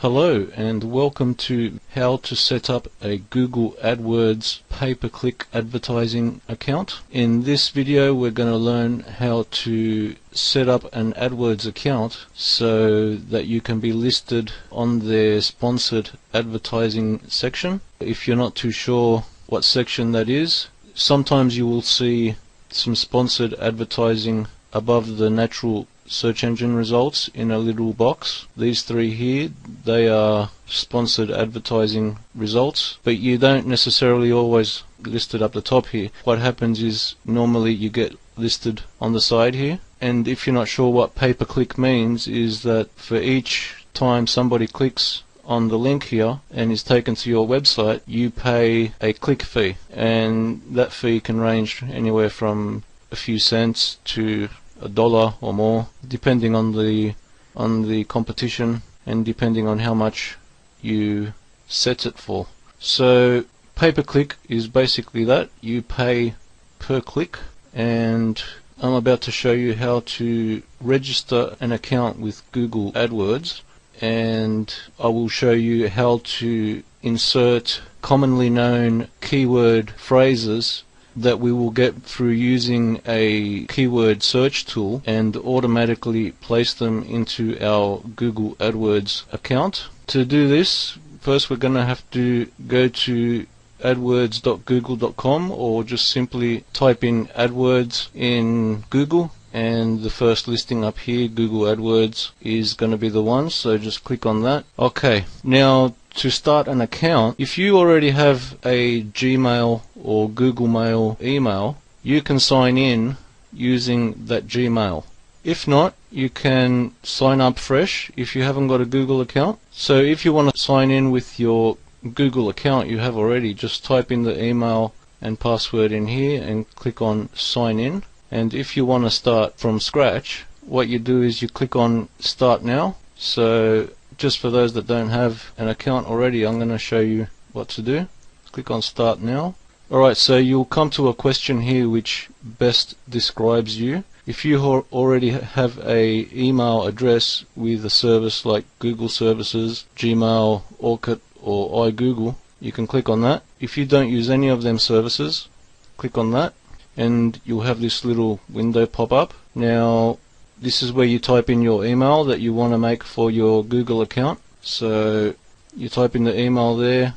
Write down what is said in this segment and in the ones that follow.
Hello and welcome to how to set up a Google AdWords pay-per-click advertising account. In this video we're going to learn how to set up an AdWords account so that you can be listed on their sponsored advertising section. If you're not too sure what section that is, sometimes you will see some sponsored advertising above the natural search engine results in a little box. These three here, they are sponsored advertising results, but you don't necessarily always list it up the top here. What happens is normally you get listed on the side here, and if you're not sure what pay-per-click means, is that for each time somebody clicks on the link here and is taken to your website, you pay a click fee, and that fee can range anywhere from a few cents to $1 or more, depending on the competition and depending on how much you set it for. So pay-per-click is basically that. You pay per click, and I'm about to show you how to register an account with Google AdWords, and I will show you how to insert commonly known keyword phrases that we will get through using a keyword search tool and automatically place them into our Google AdWords account. To do this, first we're going to have to go to adwords.google.com, or just simply type in AdWords in Google, and the first listing up here, Google AdWords, is going to be the one, so just click on that. Okay, now to start an account, if you already have a Gmail or Google Mail email, you can sign in using that Gmail. If not, you can sign up fresh if you haven't got a Google account. So if you want to sign in with your Google account you have already, just type in the email and password in here and click on sign in. And if you want to start from scratch, what you do is you click on start now. So just for those that don't have an account already, I'm going to show you what to do. Click on start now. Alright, so you'll come to a question here which best describes you. If you already have a email address with a service like Google Services, Gmail, Orkut or iGoogle, you can click on that. If you don't use any of them services, click on that and you'll have this little window pop up. Now this is where you type in your email that you want to make for your Google account. So you type in the email there,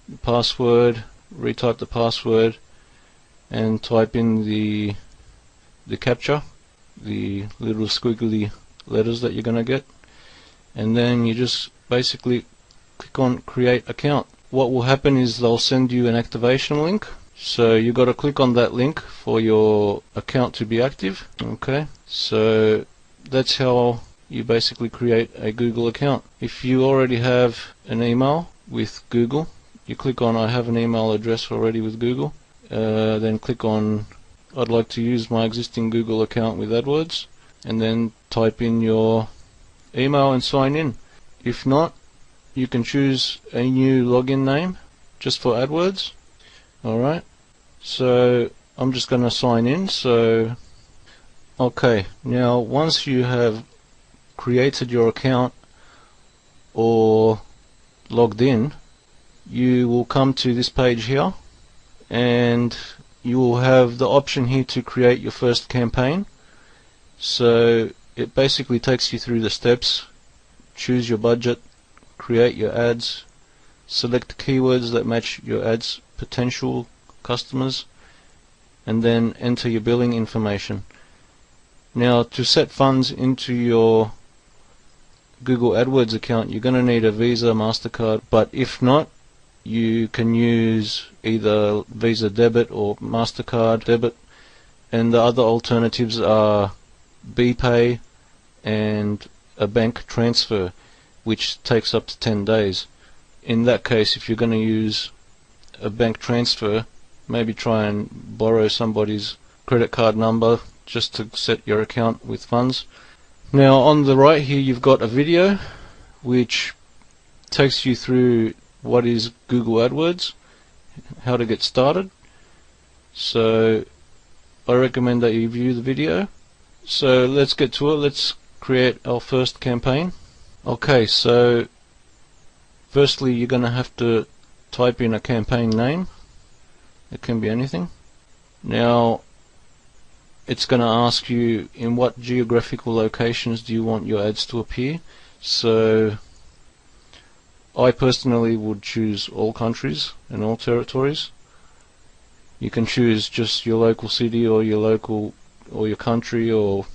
the password, retype the password, and type in the captcha, the little squiggly letters that you're going to get, and then you just basically click on create account. What will happen is they'll send you an activation link. So you got to click on that link for your account to be active. Okay, so that's how you basically create a Google account. If you already have an email with Google, you click on I have an email address already with Google, then click on I'd like to use my existing Google account with AdWords, and then type in your email and sign in. If not, you can choose a new login name just for AdWords. Alright, so I'm just going to sign in. So okay, now once you have created your account or logged in, you will come to this page here and you will have the option here to create your first campaign. So it basically takes you through the steps. Choose your budget, create your ads, select keywords that match your ads potential customers, and then enter your billing information. Now to set funds into your Google AdWords account, you're going to need a Visa, MasterCard, but if not, you can use either Visa debit or MasterCard debit, and the other alternatives are BPay and a bank transfer, which takes up to 10 days. In that case, if you're going to use a bank transfer, maybe try and borrow somebody's credit card number just to set your account with funds. Now on the right here you've got a video which takes you through what is Google AdWords, how to get started. So I recommend that you view the video. So let's get to it. Let's create our first campaign. Okay, so Firstly, you're going to have to type in a campaign name. It can be anything. Now it's going to ask you in what geographical locations do you want your ads to appear. So I personally would choose all countries and all territories. You can choose just your local city or your local or your country, or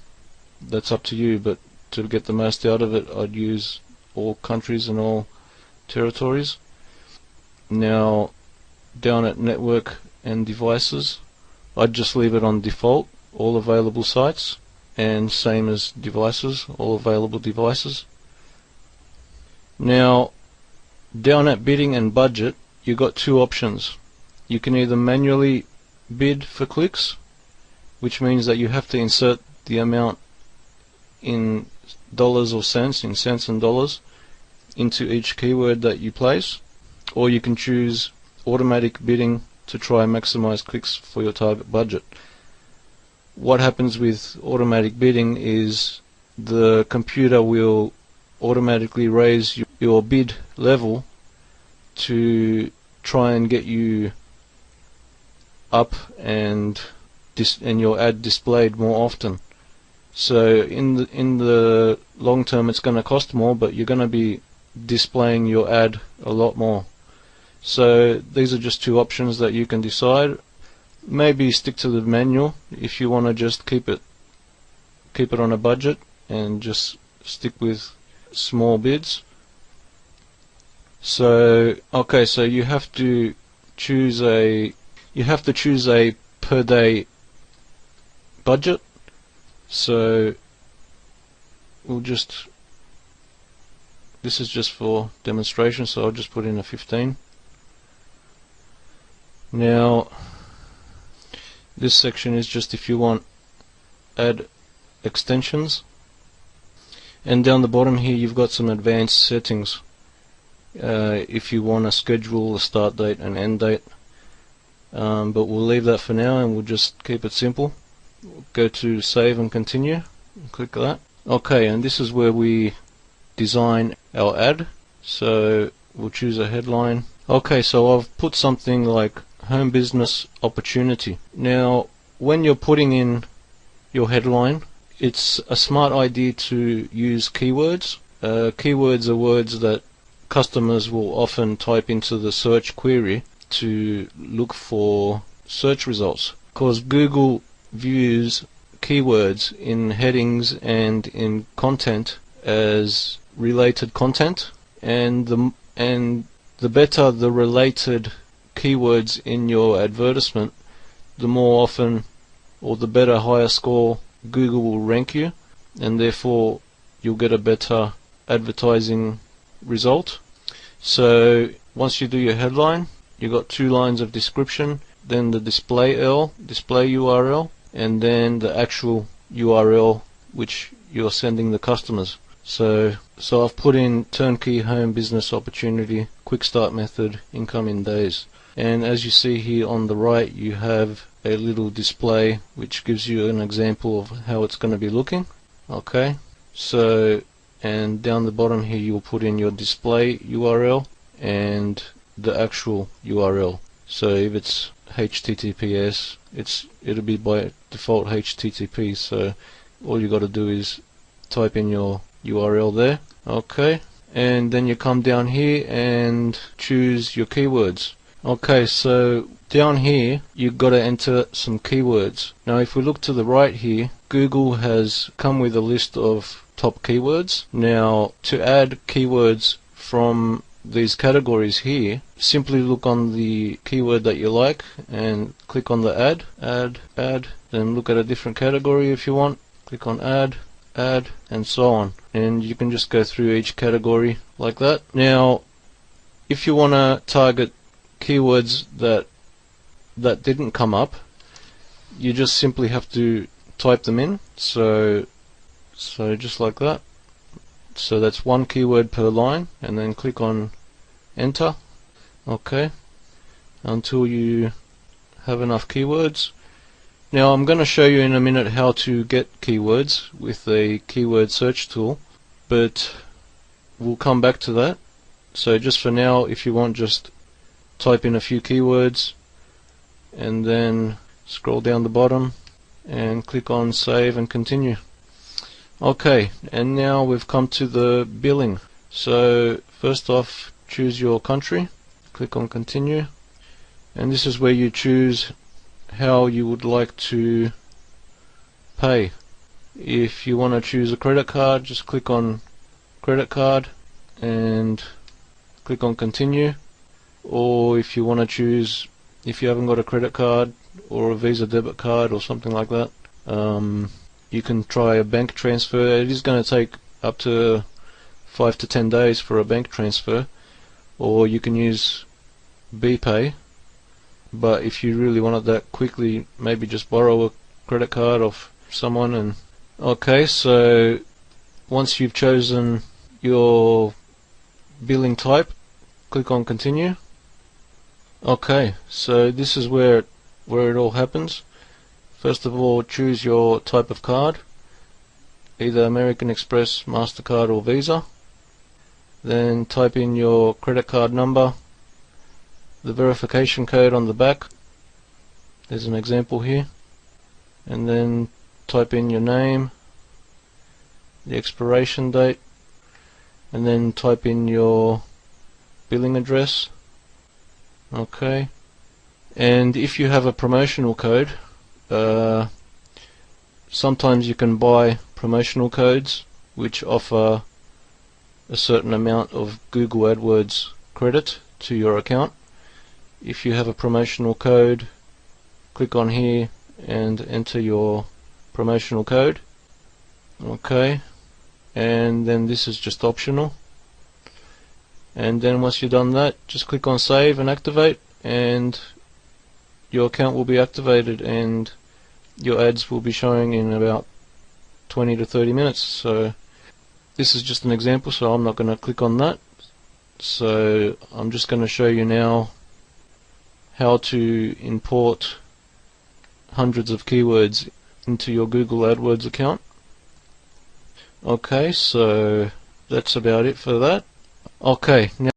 that's up to you, but to get the most out of it, I'd use all countries and all territories. Now down at network and devices, I'd just leave it on default, all available sites, and same as devices, all available devices. Now down at bidding and budget, you've got two options. You can either manually bid for clicks, which means that you have to insert the amount in dollars or cents, in cents and dollars, into each keyword that you place, or you can choose automatic bidding to try and maximize clicks for your target budget. What happens with automatic bidding is the computer will automatically raise your bid level to try and get you up and your ad displayed more often. So in the long term, it's going to cost more, but you're going to be displaying your ad a lot more. So these are just two options that you can decide. Maybe stick to the manual if you want to just keep it on a budget and just stick with small bids. So okay, so you have to choose a per day budget. So this is just for demonstration, so I'll just put in a 15. Now this section is just if you want ad extensions, and down the bottom here you've got some advanced settings if you want to schedule a start date and end date, but we'll leave that for now and we'll just keep it simple. Go to save and continue, click that. Okay, and this is where we design our ad. So we'll choose a headline. Okay, so I've put something like home business opportunity. Now when you're putting in your headline, it's a smart idea to use keywords. Keywords are words that customers will often type into the search query to look for search results, because Google views keywords in headings and in content as related content, and the better the related keywords in your advertisement, the more often or the better, higher score Google will rank you, and therefore you'll get a better advertising result. So once you do your headline, you've got 2 lines of description, then the display URL, and then the actual URL which you're sending the customers. So I've put in turnkey home business opportunity, quick start method, income in days. And as you see here on the right, you have a little display which gives you an example of how it's going to be looking. Okay, so and down the bottom here you'll put in your display URL and the actual URL. So if it's HTTPS, it'll be by default HTTP, so all you got to do is type in your URL there. Okay, and then you come down here and choose your keywords. Okay, so down here you've got to enter some keywords. Now if we look to the right here, Google has come with a list of top keywords. Now to add keywords from these categories here, simply look on the keyword that you like and click on the add, then look at a different category if you want, click on add, and so on, and you can just go through each category like that. Now if you want to target keywords that didn't come up, you just simply have to type them in, so just like that. So that's 1 keyword per line, and then click on enter. Okay, until you have enough keywords. Now I'm going to show you in a minute how to get keywords with the keyword search tool, but we'll come back to that. So just for now, if you want, just type in a few keywords and then scroll down the bottom and click on save and continue. Okay, and now we've come to the billing. So first off, choose your country, click on continue, and this is where you choose how you would like to pay. If you want to choose a credit card, just click on credit card and click on continue. Or if you want to choose, if you haven't got a credit card or a Visa debit card or something like that, you can try a bank transfer. It is going to take up to 5 to 10 days for a bank transfer, or you can use BPay. But if you really want it that quickly, maybe just borrow a credit card off someone. And okay, so once you've chosen your billing type, click on continue. Okay, so this is where it all happens. First of all, choose your type of card, either American Express, MasterCard or Visa. Then type in your credit card number, the verification code on the back, there's an example here, and then type in your name, the expiration date, and then type in your billing address. Okay, and if you have a promotional code, sometimes you can buy promotional codes which offer a certain amount of Google AdWords credit to your account. If you have a promotional code, click on here and enter your promotional code. Okay, and then this is just optional. And then once you've done that, just click on save and activate, and your account will be activated and your ads will be showing in about 20 to 30 minutes. So this is just an example, so I'm not going to click on that. So I'm just going to show you now how to import hundreds of keywords into your Google AdWords account. Okay, so that's about it for that. Okay, now